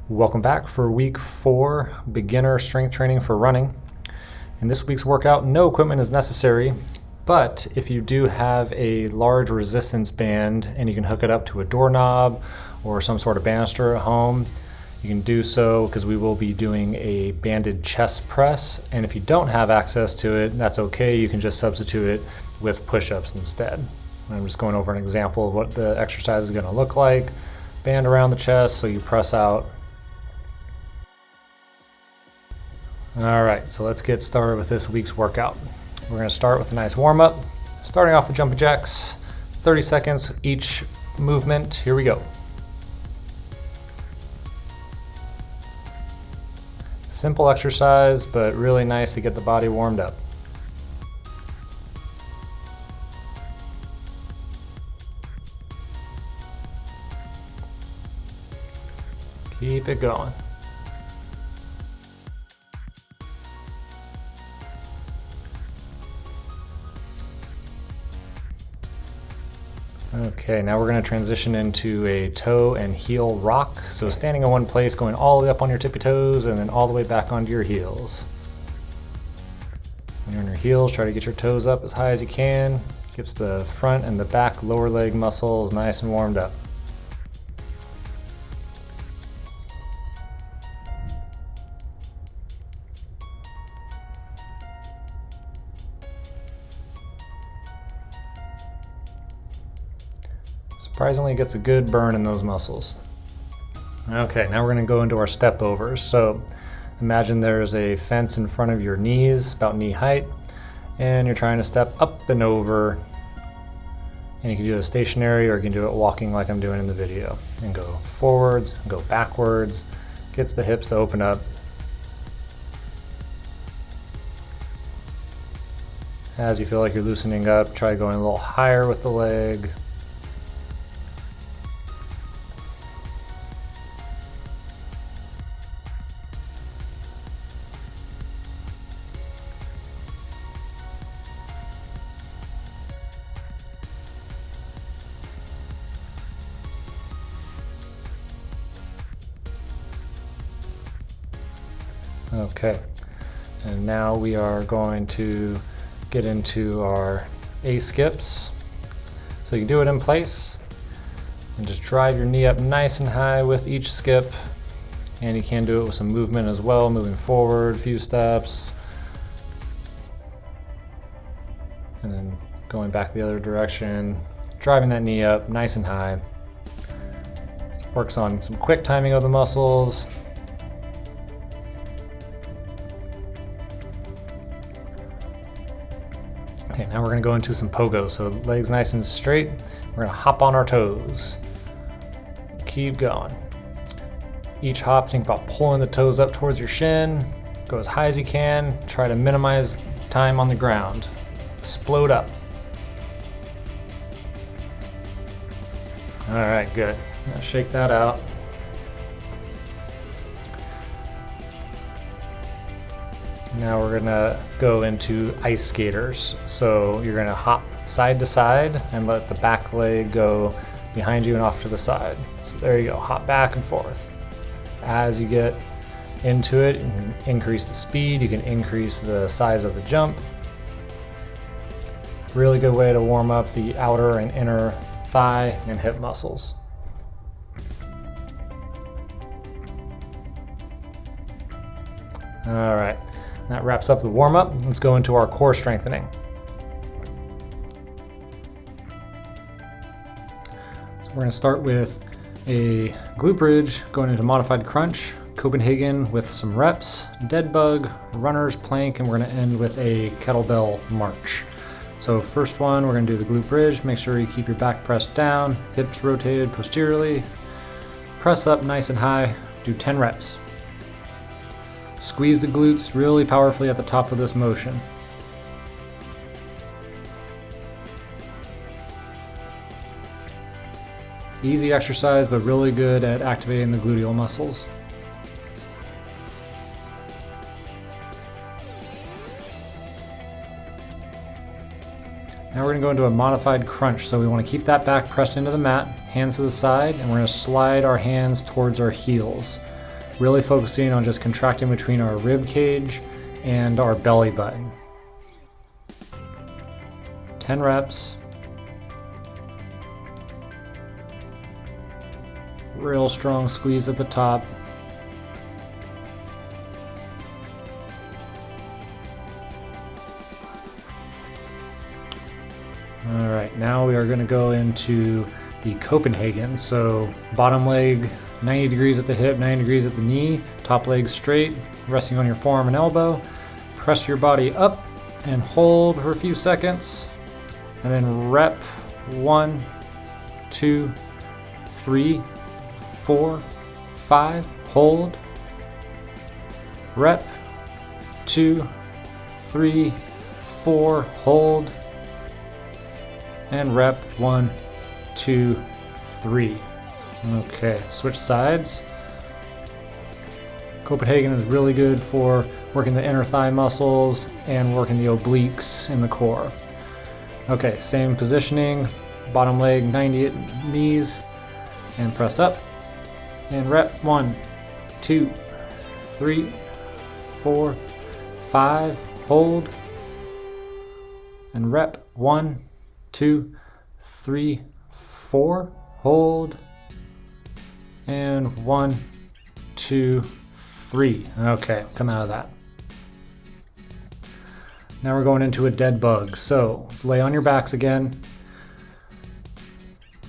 Welcome back for week 4, beginner strength training for running. In this week's workout, no equipment is necessary, but if you do have a large resistance band and you can hook it up to a doorknob or some sort of banister at home, you can do so because we will be doing a banded chest press. And if you don't have access to it, that's okay. You can just substitute it with push-ups instead. I'm just going over an example of what the exercise is going to look like. Band around the chest so you press out. All right, so let's get started with this week's workout. We're going to start with a nice warm-up, starting off with jumping jacks, 30 seconds each movement. Here we go. Simple exercise, but really nice to get the body warmed up. Keep it going. Okay, now we're going to transition into a toe and heel rock. So standing in one place, going all the way up on your tippy toes and then all the way back onto your heels. When you're on your heels, try to get your toes up as high as you can. Gets the front and the back lower leg muscles nice and warmed up. Surprisingly, it gets a good burn in those muscles. Okay, now we're going to go into our step overs. So imagine there's a fence in front of your knees, about knee height, and you're trying to step up and over. And you can do it stationary or you can do it walking like I'm doing in the video. And go forwards, go backwards, gets the hips to open up. As you feel like you're loosening up, try going a little higher with the leg. Okay, and now we are going to get into our A skips. So you can do it in place and just drive your knee up nice and high with each skip. And you can do it with some movement as well, moving forward a few steps. And then going back the other direction, driving that knee up nice and high. Works on some quick timing of the muscles. Okay, now we're going to go into some Pogo. So legs nice and straight. We're going to hop on our toes. Keep going. Each hop, think about pulling the toes up towards your shin. Go as high as you can. Try to minimize time on the ground. Explode up. All right, good. Now shake that out. Now we're gonna go into ice skaters. So you're gonna hop side to side and let the back leg go behind you and off to the side. So there you go, hop back and forth. As you get into it, you can increase the speed, you can increase the size of the jump. Really good way to warm up the outer and inner thigh and hip muscles. All right. That wraps up the warm-up. Let's go into our core strengthening. So we're going to start with a glute bridge, going into modified crunch, Copenhagen with some reps, dead bug, runner's plank, and we're going to end with a kettlebell march. So first one, we're going to do the glute bridge. Make sure you keep your back pressed down, hips rotated posteriorly. Press up nice and high, do 10 reps. Squeeze the glutes really powerfully at the top of this motion. Easy exercise, but really good at activating the gluteal muscles. Now we're going to go into a modified crunch. So we want to keep that back pressed into the mat, hands to the side, and we're going to slide our hands towards our heels. really focusing on just contracting between our rib cage and our belly button. 10 reps. Real strong squeeze at the top. All right, now we are going to go into the Copenhagen. So bottom leg 90 degrees at the hip, 90 degrees at the knee, top leg straight, resting on your forearm and elbow. Press your body up and hold for a few seconds. And then rep 1, 2, 3, 4, 5, hold. Rep 2, 3, 4, hold. And rep 1, 2, 3. Okay, switch sides. Copenhagen is really good for working the inner thigh muscles and working the obliques in the core. Okay, same positioning, bottom leg 90 at knees, and press up. And rep 1, 2, 3, 4, 5, hold. And rep 1, 2, 3, 4, hold. And 1, 2, 3. Okay, come out of that. Now we're going into a dead bug. So let's lay on your backs again.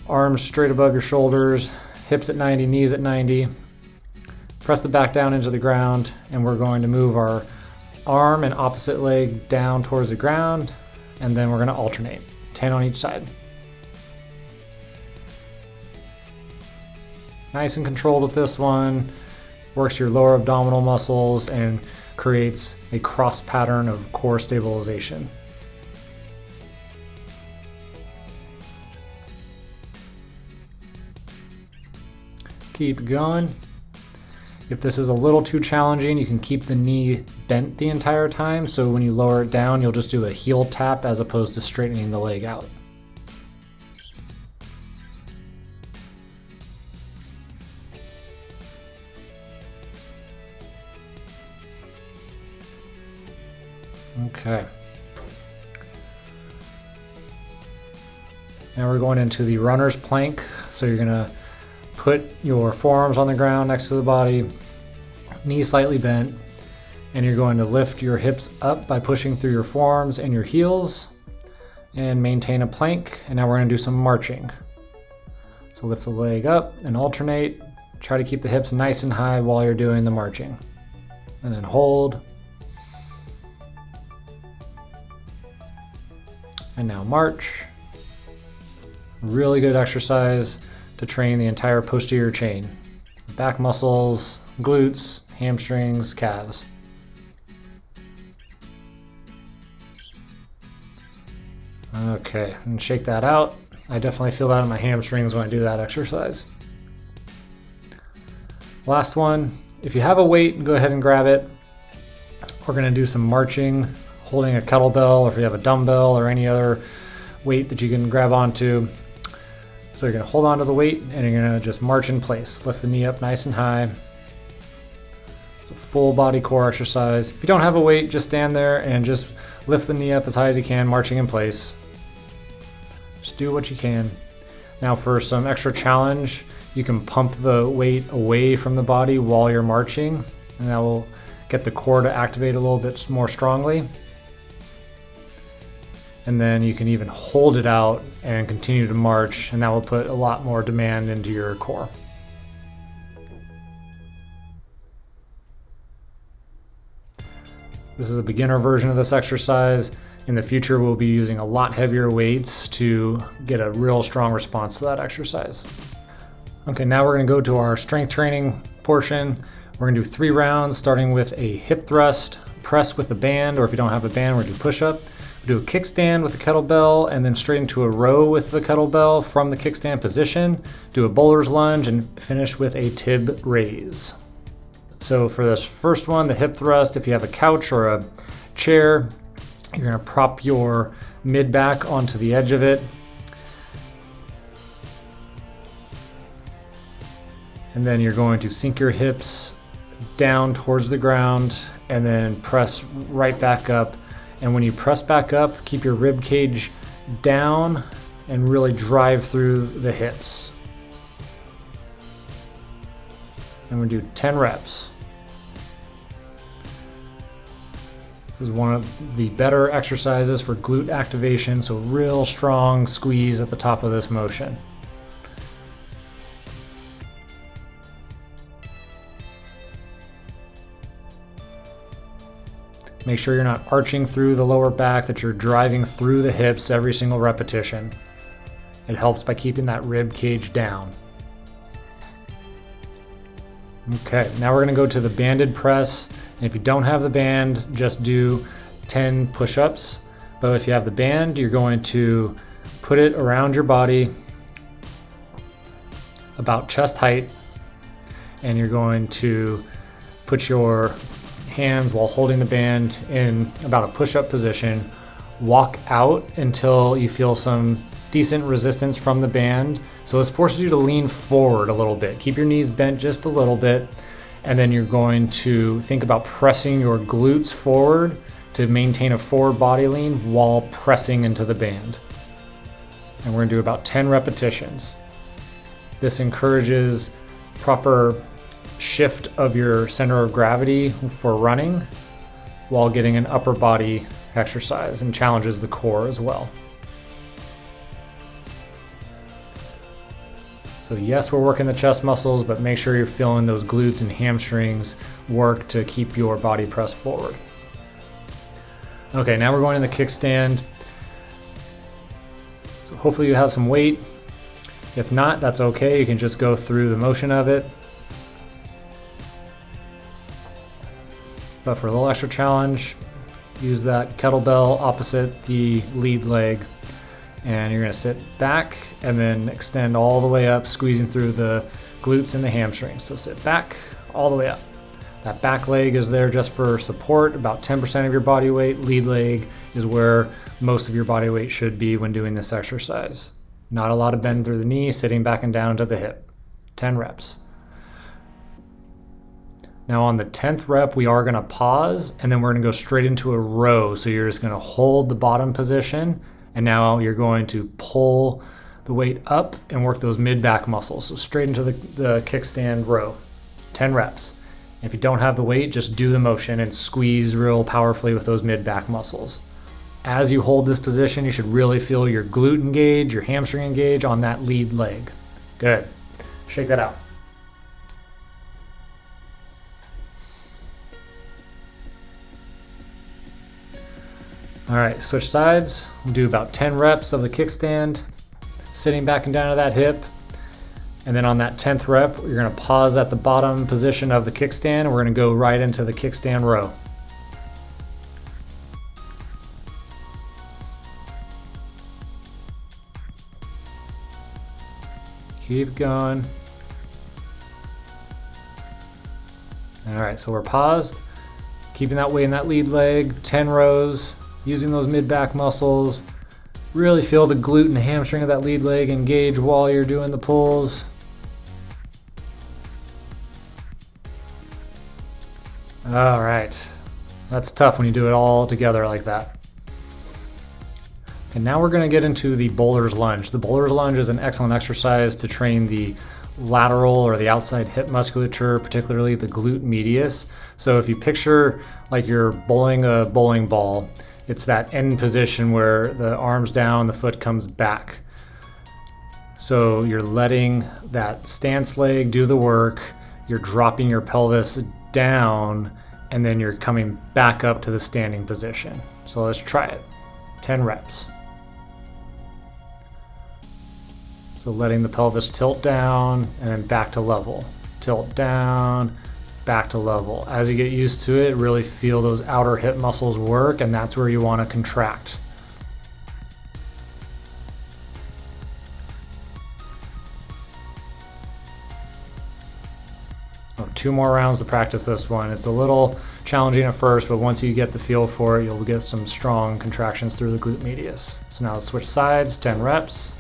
Arms straight above your shoulders, hips at 90, knees at 90. Press the back down into the ground, and we're going to move our arm and opposite leg down towards the ground, and then we're going to alternate, 10 on each side. Nice and controlled with this one. Works your lower abdominal muscles and creates a cross pattern of core stabilization. Keep going. If this is a little too challenging, you can keep the knee bent the entire time. So when you lower it down, you'll just do a heel tap as opposed to straightening the leg out. Okay. Now we're going into the runner's plank. So you're gonna put your forearms on the ground next to the body, knees slightly bent, and you're going to lift your hips up by pushing through your forearms and your heels and maintain a plank. And now we're gonna do some marching. So lift the leg up and alternate. Try to keep the hips nice and high while you're doing the marching. And then hold. And now march. Really good exercise to train the entire posterior chain. Back muscles, glutes, hamstrings, calves. Okay, and shake that out. I definitely feel that in my hamstrings when I do that exercise. Last one, if you have a weight, go ahead and grab it. We're gonna do some marching, holding a kettlebell, or if you have a dumbbell or any other weight that you can grab onto. So you're gonna hold on to the weight and you're gonna just march in place. Lift the knee up nice and high. It's a full body core exercise. If you don't have a weight, just stand there and just lift the knee up as high as you can, marching in place. Just do what you can. Now for some extra challenge, you can pump the weight away from the body while you're marching, and that will get the core to activate a little bit more strongly. And then you can even hold it out and continue to march, and that will put a lot more demand into your core. This is a beginner version of this exercise. In the future, we'll be using a lot heavier weights to get a real strong response to that exercise. Okay, now we're gonna go to our strength training portion. We're gonna do 3 rounds, starting with a hip thrust, press with a band, or if you don't have a band, we're gonna do push-up. Do a kickstand with a kettlebell, and then straight into a row with the kettlebell from the kickstand position. Do a bowler's lunge and finish with a Tib Raise. So for this first one, the hip thrust, if you have a couch or a chair, you're gonna prop your mid back onto the edge of it. And then you're going to sink your hips down towards the ground and then press right back up. And when you press back up, keep your rib cage down and really drive through the hips. And we're gonna do 10 reps. This is one of the better exercises for glute activation, so real strong squeeze at the top of this motion. Make sure you're not arching through the lower back, that you're driving through the hips every single repetition. It helps by keeping that rib cage down. Okay, now we're gonna go to the banded press. And if you don't have the band, just do 10 push-ups. But if you have the band, you're going to put it around your body about chest height, and you're going to put your hands while holding the band in about a push-up position. Walk out until you feel some decent resistance from the band. So this forces you to lean forward a little bit. Keep your knees bent just a little bit, and then you're going to think about pressing your glutes forward to maintain a forward body lean while pressing into the band. And we're gonna do about 10 repetitions. This encourages proper shift of your center of gravity for running while getting an upper body exercise, and challenges the core as well. So yes, we're working the chest muscles, but make sure you're feeling those glutes and hamstrings work to keep your body pressed forward. Okay, now we're going in the kickstand. So hopefully you have some weight. If not, that's okay. You can just go through the motion of it. But for a little extra challenge, use that kettlebell opposite the lead leg. And you're gonna sit back and then extend all the way up, squeezing through the glutes and the hamstrings. So sit back all the way up. That back leg is there just for support, about 10% of your body weight. Lead leg is where most of your body weight should be when doing this exercise. Not a lot of bend through the knee, sitting back and down to the hip. 10 reps. Now on the 10th rep, we are gonna pause, and then we're gonna go straight into a row. So you're just gonna hold the bottom position, and now you're going to pull the weight up and work those mid-back muscles. So straight into the kickstand row, 10 reps. If you don't have the weight, just do the motion and squeeze real powerfully with those mid-back muscles. As you hold this position, you should really feel your glute engage, your hamstring engage on that lead leg. Good. Shake that out. All right, switch sides. We'll do about 10 reps of the kickstand, sitting back and down to that hip. And then on that 10th rep, you're gonna pause at the bottom position of the kickstand, and we're gonna go right into the kickstand row. Keep going. All right, so we're paused, keeping that weight in that lead leg, 10 rows, using those mid-back muscles. Really feel the glute and hamstring of that lead leg engage while you're doing the pulls. All right, that's tough when you do it all together like that. And now we're gonna get into the bowler's lunge. The bowler's lunge is an excellent exercise to train the lateral or the outside hip musculature, particularly the glute medius. So if you picture like you're bowling a bowling ball, it's that end position where the arm's down, the foot comes back. So you're letting that stance leg do the work, you're dropping your pelvis down, and then you're coming back up to the standing position. So let's try it. 10 reps. So letting the pelvis tilt down and then back to level. Tilt down, back to level. As you get used to it, really feel those outer hip muscles work, and that's where you want to contract. Oh, 2 more rounds to practice this one. It's a little challenging at first, but once you get the feel for it, you'll get some strong contractions through the glute medius. So now let's switch sides, 10 reps.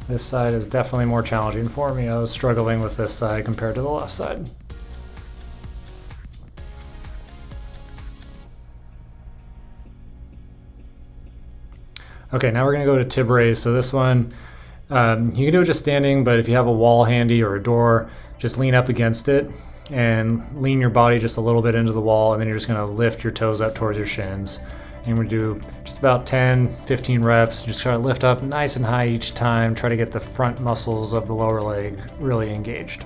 This side is definitely more challenging for me. I was struggling with this side compared to the left side. Okay, now we're gonna go to Tib Raise. So this one, you can do it just standing, but if you have a wall handy or a door, just lean up against it and lean your body just a little bit into the wall, and then you're just gonna lift your toes up towards your shins. And we do just about 10, 15 reps. Just try to lift up nice and high each time. Try to get the front muscles of the lower leg really engaged.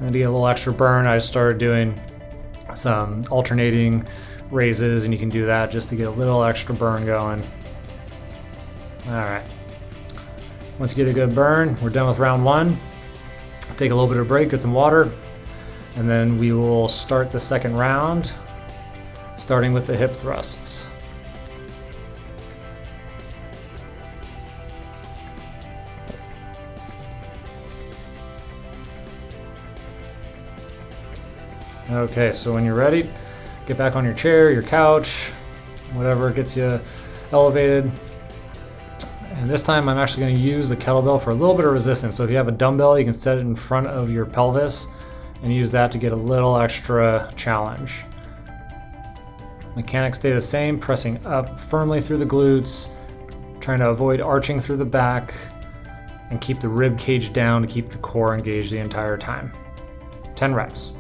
And to get a little extra burn, I started doing some alternating raises, and you can do that just to get a little extra burn going. All right. Once you get a good burn, we're done with round one. Take a little bit of a break, get some water, and then we will start the second round, starting with the hip thrusts. Okay, so when you're ready, get back on your chair, your couch, whatever gets you elevated. And this time I'm actually going to use the kettlebell for a little bit of resistance. So if you have a dumbbell, you can set it in front of your pelvis and use that to get a little extra challenge. Mechanics stay the same, pressing up firmly through the glutes, trying to avoid arching through the back, and keep the rib cage down to keep the core engaged the entire time. 10 reps.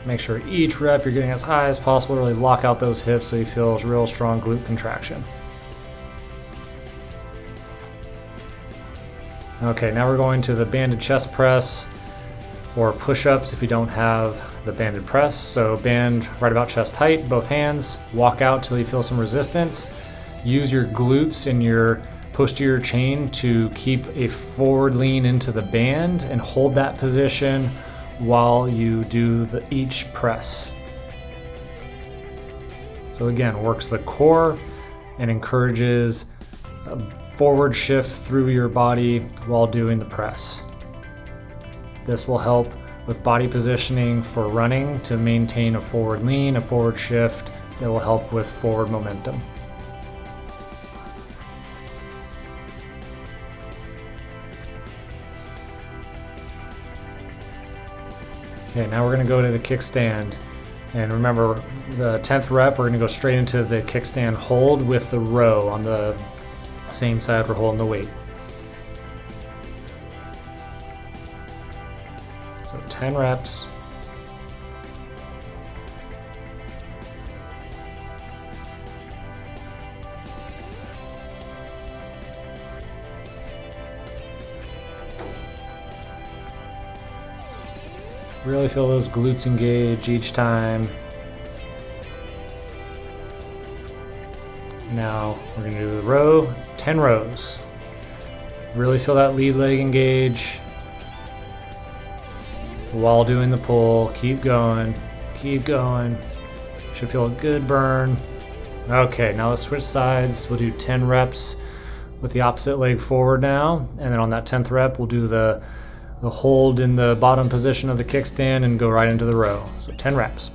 Make sure each rep you're getting as high as possible to really lock out those hips so you feel a real strong glute contraction. Okay, now we're going to the banded chest press or push-ups if you don't have the banded press. So band right about chest height, both hands, walk out till you feel some resistance. Use your glutes and your posterior chain to keep a forward lean into the band and hold that position while you do each press. So again, works the core and encourages a forward shift through your body while doing the press. This will help with body positioning for running to maintain a forward lean, a forward shift that will help with forward momentum. Okay, now we're going to go to the kickstand. And remember, the 10th rep, we're going to go straight into the kickstand hold with the row on the same side we're holding the weight. So 10 reps. Really feel those glutes engage each time. Now we're going to do the row, 10 rows. Really feel that lead leg engage while doing the pull. Keep going, keep going. Should feel a good burn. Okay, now let's switch sides. We'll do 10 reps with the opposite leg forward now. And then on that 10th rep, we'll do the hold in the bottom position of the kickstand and go right into the row. So 10 reps.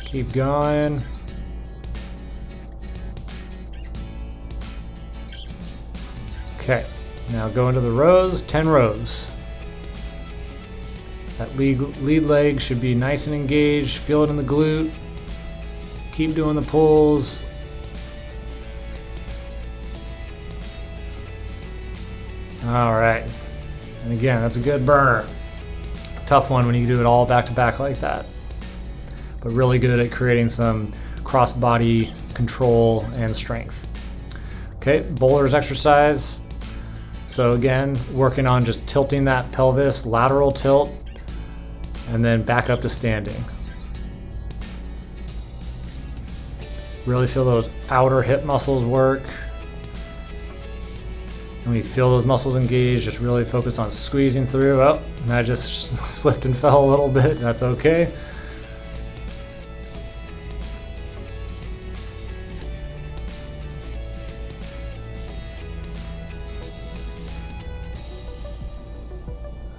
Keep going. Okay, now go into the rows, 10 rows. That lead leg should be nice and engaged. Feel it in the glute. Keep doing the pulls. All right. And again, that's a good burner. Tough one when you do it all back to back like that. But really good at creating some cross body control and strength. Okay, boulders exercise. So again, working on just tilting that pelvis, lateral tilt, and then back up to standing. Really feel those outer hip muscles work. And when you feel those muscles engaged, just really focus on squeezing through. Oh, and I just slipped and fell a little bit. That's okay.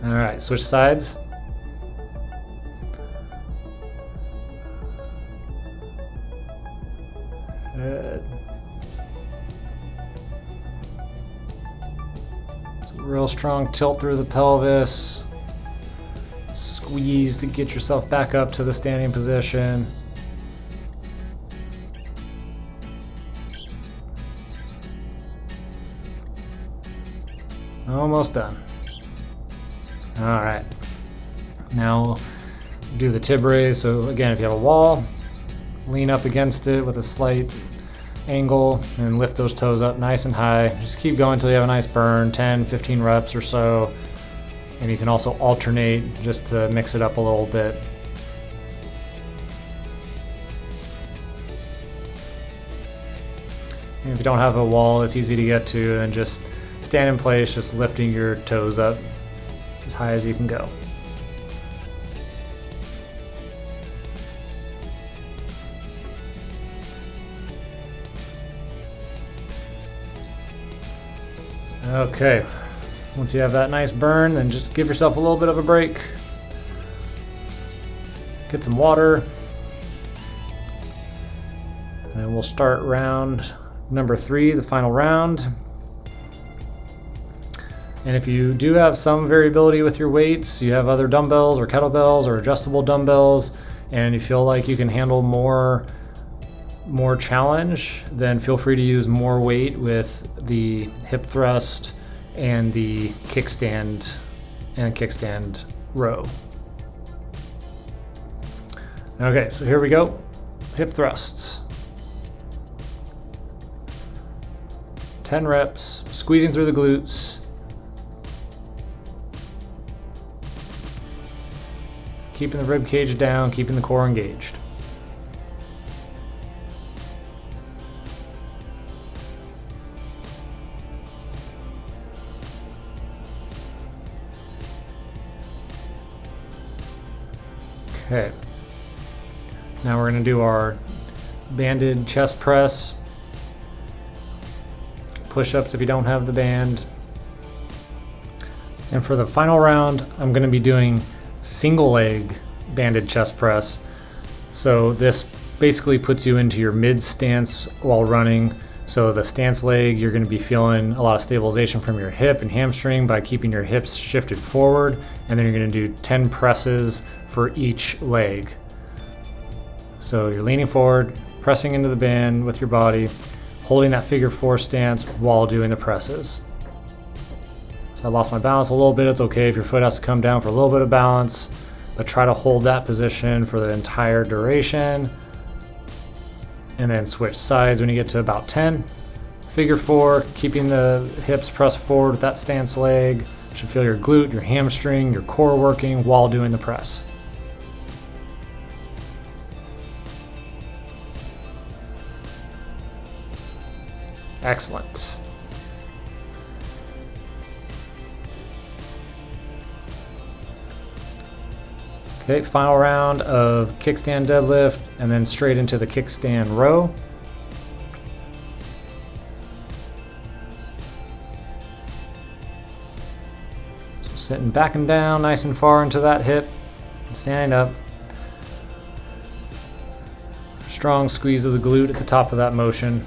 All right, switch sides. Good. So real strong tilt through the pelvis. Squeeze to get yourself back up to the standing position. Almost done. All right, now do the Tib Raise. So again, if you have a wall, lean up against it with a slight angle and lift those toes up nice and high. Just keep going until you have a nice burn, 10, 15 reps or so. And you can also alternate just to mix it up a little bit. And if you don't have a wall that's easy to get to, then just stand in place, just lifting your toes up as high as you can go. Okay, once you have that nice burn, then just give yourself a little bit of a break. Get some water. And then we'll start round number 3, the final round. And if you do have some variability with your weights, you have other dumbbells or kettlebells or adjustable dumbbells, and you feel like you can handle more challenge, then feel free to use more weight with the hip thrust and the kickstand row. Okay, so here we go. Hip thrusts. 10 reps, squeezing through the glutes. Keeping the rib cage down, keeping the core engaged. Okay. Now we're going to do our banded chest press. Push-ups if you don't have the band. And for the final round, I'm going to be doing single leg banded chest press. So this basically puts you into your mid stance while running. So the stance leg, you're going to be feeling a lot of stabilization from your hip and hamstring by keeping your hips shifted forward. And then you're going to do 10 presses for each leg. So you're leaning forward, pressing into the band with your body, holding that figure 4 stance while doing the presses. So I lost my balance a little bit. It's okay if your foot has to come down for a little bit of balance, but try to hold that position for the entire duration. And then switch sides when you get to about 10. Figure 4, keeping the hips pressed forward with that stance leg. You should feel your glute, your hamstring, your core working while doing the press. Excellent. Okay, final round of kickstand deadlift and then straight into the kickstand row. So sitting back and down nice and far into that hip and standing up. Strong squeeze of the glute at the top of that motion.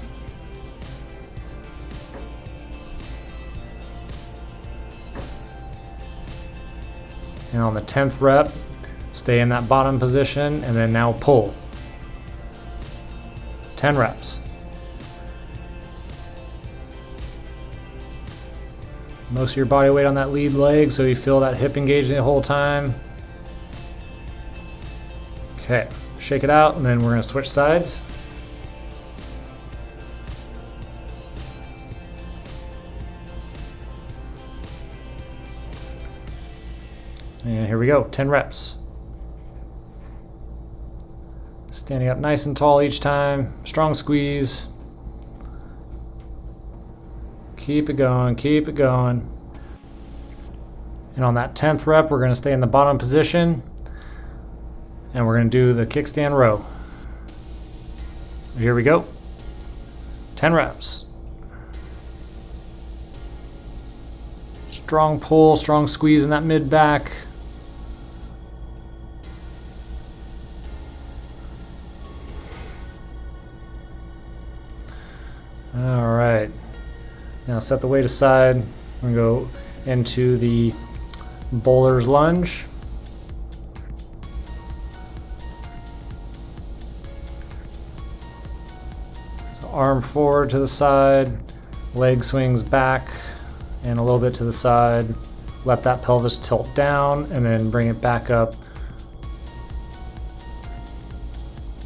And on the 10th rep, stay in that bottom position and then now pull. 10 reps. Most of your body weight on that lead leg so you feel that hip engaged the whole time. Okay, shake it out and then we're going to switch sides. And here we go, 10 reps. Standing up nice and tall each time, strong squeeze. Keep it going, keep it going. And on that 10th rep, we're going to stay in the bottom position and we're going to do the kickstand row. Here we go. 10 reps. Strong pull, strong squeeze in that mid back. All right. Now set the weight aside. I'm going to go into the bowler's lunge. So arm forward to the side, leg swings back and a little bit to the side. Let that pelvis tilt down and then bring it back up.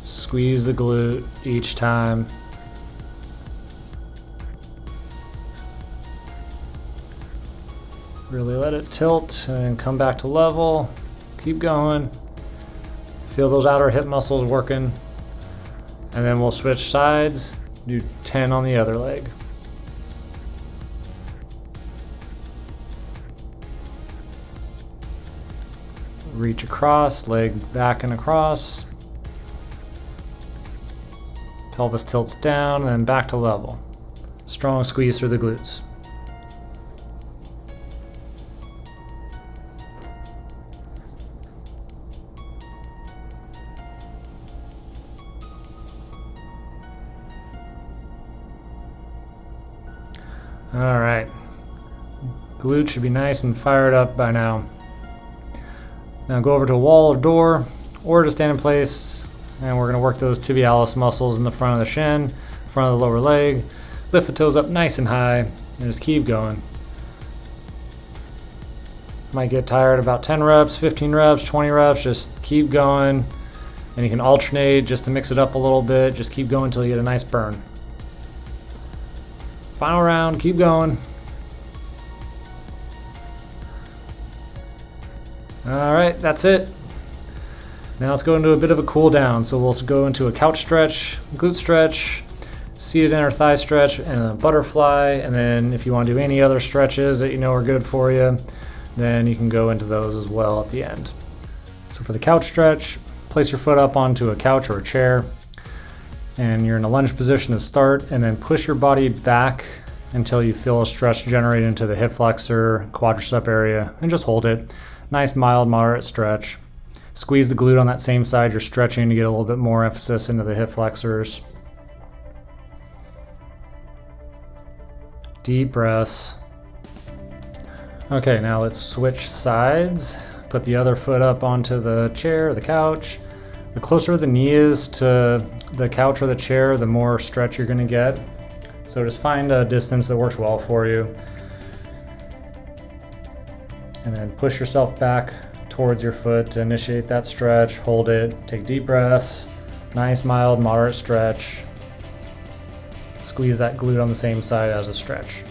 Squeeze the glute each time. Really let it tilt and come back to level. Keep going. Feel those outer hip muscles working. And then we'll switch sides. Do 10 on the other leg. Reach across, leg back and across. Pelvis tilts down and then back to level. Strong squeeze through the glutes. All right, glute should be nice and fired up by now. Now go over to a wall or door, or just stand in place, and we're gonna work those tibialis muscles in the front of the shin, front of the lower leg. Lift the toes up nice and high, and just keep going. Might get tired about 10 reps, 15 reps, 20 reps, just keep going. And you can alternate just to mix it up a little bit. Just keep going until you get a nice burn. Final round, keep going. All right, that's it. Now let's go into a bit of a cool down. So we'll go into a couch stretch, glute stretch, seated inner thigh stretch, and a butterfly. And then if you want to do any other stretches that you know are good for you, then you can go into those as well at the end. So for the couch stretch, place your foot up onto a couch or a chair, and you're in a lunge position to start, and then push your body back until you feel a stretch generate into the hip flexor, quadricep area, and just hold it. Nice, mild, moderate stretch. Squeeze the glute on that same side you're stretching to get a little bit more emphasis into the hip flexors. Deep breaths. Okay, now let's switch sides. Put the other foot up onto the chair or the couch. The closer the knee is to the couch or the chair, the more stretch you're gonna get. So just find a distance that works well for you. And then push yourself back towards your foot to initiate that stretch. Hold it, take deep breaths. Nice, mild, moderate stretch. Squeeze that glute on the same side as a stretch.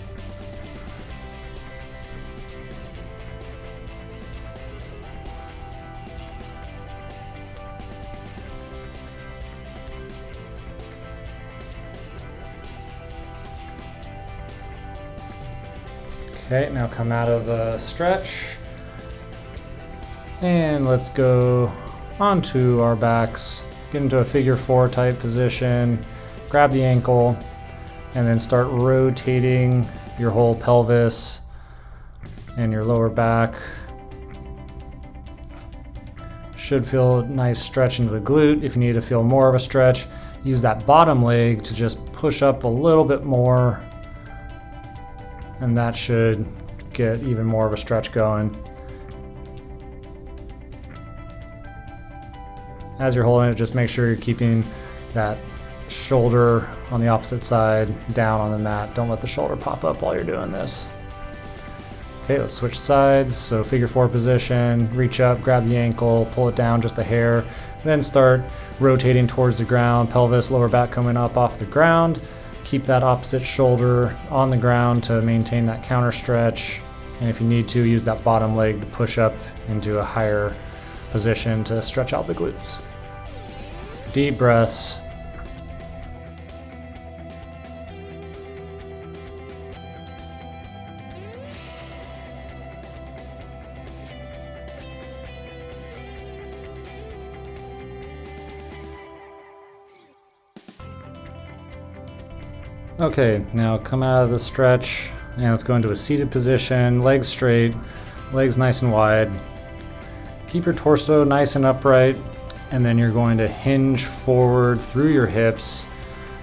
Okay, now come out of the stretch and let's go onto our backs, get into a figure 4 type position, grab the ankle, and then start rotating your whole pelvis and your lower back. Should feel a nice stretch into the glute. If you need to feel more of a stretch, use that bottom leg to just push up a little bit more, and that should get even more of a stretch going. As you're holding it, just make sure you're keeping that shoulder on the opposite side down on the mat. Don't let the shoulder pop up while you're doing this. Okay, let's switch sides. So figure 4 position, reach up, grab the ankle, pull it down just a hair, then start rotating towards the ground, pelvis, lower back coming up off the ground. Keep that opposite shoulder on the ground to maintain that counter stretch. And if you need to, use that bottom leg to push up into a higher position to stretch out the glutes. Deep breaths. Okay, now come out of the stretch and let's go into a seated position, legs straight, legs nice and wide. Keep your torso nice and upright, and then you're going to hinge forward through your hips.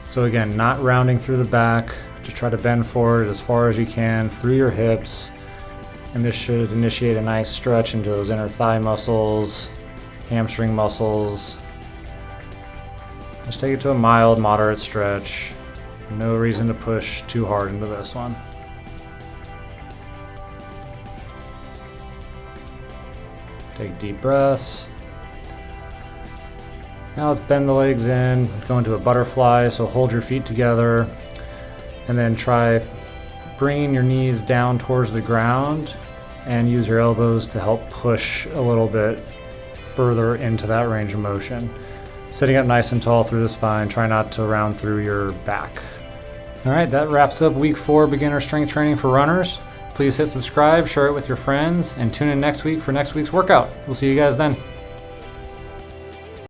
So again, not rounding through the back, just try to bend forward as far as you can through your hips. And this should initiate a nice stretch into those inner thigh muscles, hamstring muscles. Just take it to a mild, moderate stretch. No reason to push too hard into this one. Take deep breaths. Now let's bend the legs in, go into a butterfly, so hold your feet together, and then try bringing your knees down towards the ground and use your elbows to help push a little bit further into that range of motion. Sitting up nice and tall through the spine, try not to round through your back. All right, that wraps up week 4 beginner strength training for runners. Please hit subscribe, share it with your friends, and tune in next week for next week's workout. We'll see you guys then.